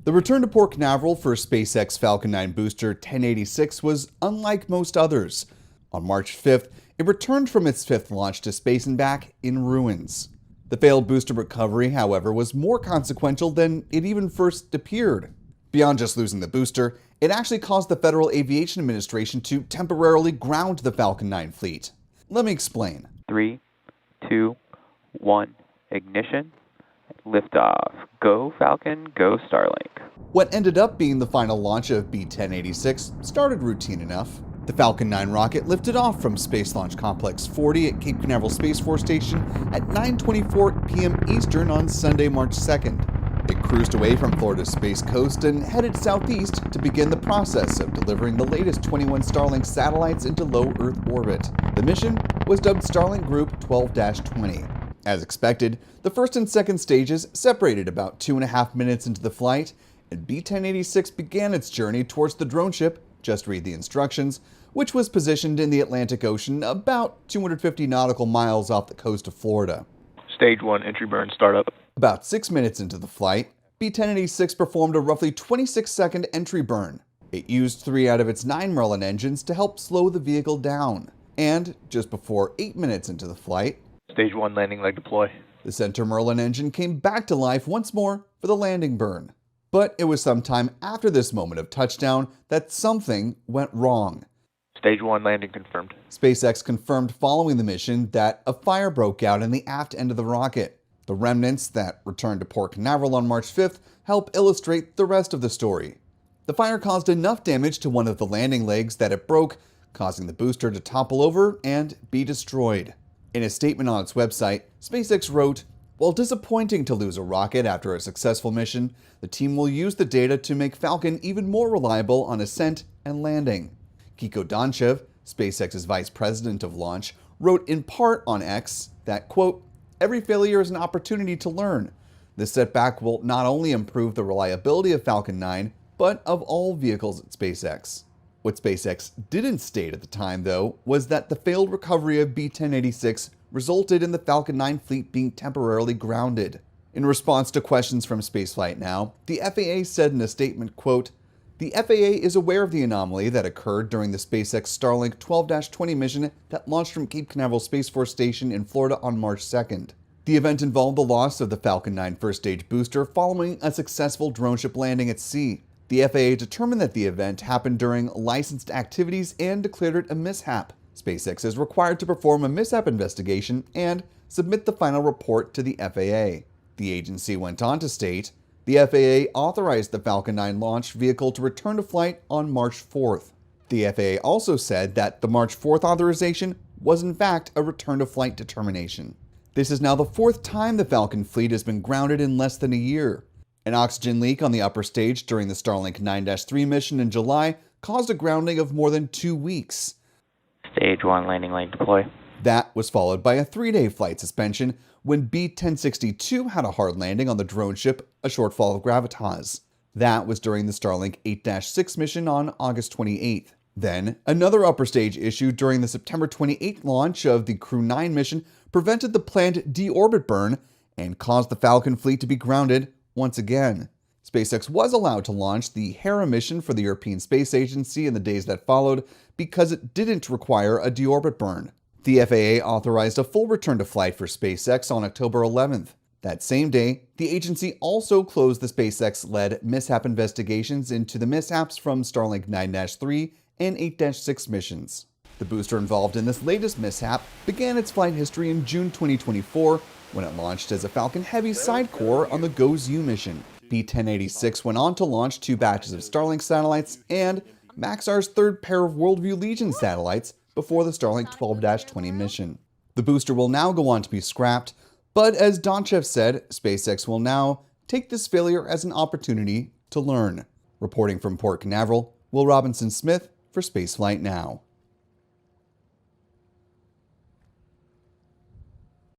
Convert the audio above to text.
The return to Port Canaveral for SpaceX Falcon 9 booster 1086 was unlike most others. On March 5th, it returned from its fifth launch to space and back in ruins. The failed booster recovery, however, was more consequential than it even first appeared. Beyond just losing the booster, it actually caused the Federal Aviation Administration to temporarily ground the Falcon 9 fleet. Let me explain. 3, 2, 1, ignition, liftoff. Go Falcon, go Starlink. What ended up being the final launch of B-1086 started routine enough. The Falcon 9 rocket lifted off from Space Launch Complex 40 at Cape Canaveral Space Force Station at 9:24 p.m. Eastern on Sunday, March 2nd. It cruised away from Florida's Space Coast and headed southeast to begin the process of delivering the latest 21 Starlink satellites into low Earth orbit. The mission was dubbed Starlink Group 12-20. As expected, the first and second stages separated about 2.5 minutes into the flight, and B-1086 began its journey towards the drone ship, just read the instructions, which was positioned in the Atlantic Ocean about 250 nautical miles off the coast of Florida. Stage 1 entry burn startup. About 6 minutes into the flight, B-1086 performed a roughly 26-second entry burn. It used 3 out of its 9 Merlin engines to help slow the vehicle down. And just before 8 minutes into the flight, Stage 1 landing leg deploy. the center Merlin engine came back to life once more for the landing burn. But it was sometime after this moment of touchdown that something went wrong. Stage 1 landing confirmed. SpaceX confirmed following the mission that a fire broke out in the aft end of the rocket. The remnants that returned to Port Canaveral on March 5th help illustrate the rest of the story. The fire caused enough damage to one of the landing legs that it broke, causing the booster to topple over and be destroyed. In a statement on its website, SpaceX wrote, "While disappointing to lose a rocket after a successful mission, the team will use the data to make Falcon even more reliable on ascent and landing." Kiko Donchev, SpaceX's vice president of launch, wrote in part on X that, quote, "Every failure is an opportunity to learn. This setback will not only improve the reliability of Falcon 9, but of all vehicles at SpaceX." What SpaceX didn't state at the time, though, was that the failed recovery of B-1086 resulted in the Falcon 9 fleet being temporarily grounded. In response to questions from Spaceflight Now, the FAA said in a statement, quote, "The FAA is aware of the anomaly that occurred during the SpaceX Starlink 12-20 mission that launched from Cape Canaveral Space Force Station in Florida on March 2nd. The event involved the loss of the Falcon 9 first stage booster following a successful drone ship landing at sea. The FAA determined that the event happened during licensed activities and declared it a mishap. SpaceX is required to perform a mishap investigation and submit the final report to the FAA. The agency went on to state, the FAA authorized the Falcon 9 launch vehicle to return to flight on March 4th. The FAA also said that the March 4th authorization was in fact a return to flight determination. This is now the 4th time the Falcon fleet has been grounded in less than a year. An oxygen leak on the upper stage during the Starlink 9-3 mission in July caused a grounding of more than 2 weeks. Stage 1 landing leg deploy. That was followed by a 3-day flight suspension when B-1062 had a hard landing on the drone ship, a shortfall of gravitas. That was during the Starlink 8-6 mission on August 28th. Then, another upper stage issue during the September 28th launch of the Crew 9 mission prevented the planned deorbit burn and caused the Falcon fleet to be grounded once again. SpaceX was allowed to launch the Hera mission for the European Space Agency in the days that followed because it didn't require a deorbit burn. The FAA authorized a full return to flight for SpaceX on October 11th. That same day, the agency also closed the SpaceX-led mishap investigations into the mishaps from Starlink 9-3 and 8-6 missions. The booster involved in this latest mishap began its flight history in June 2024 when it launched as a Falcon Heavy sidecore on the GOES-U mission. B-1086 went on to launch 2 batches of Starlink satellites and Maxar's 3rd pair of Worldview Legion satellites before the Starlink 12-20 mission. The booster will now go on to be scrapped, but as Donchev said, SpaceX will now take this failure as an opportunity to learn. Reporting from Port Canaveral, Will Robinson Smith for Spaceflight Now.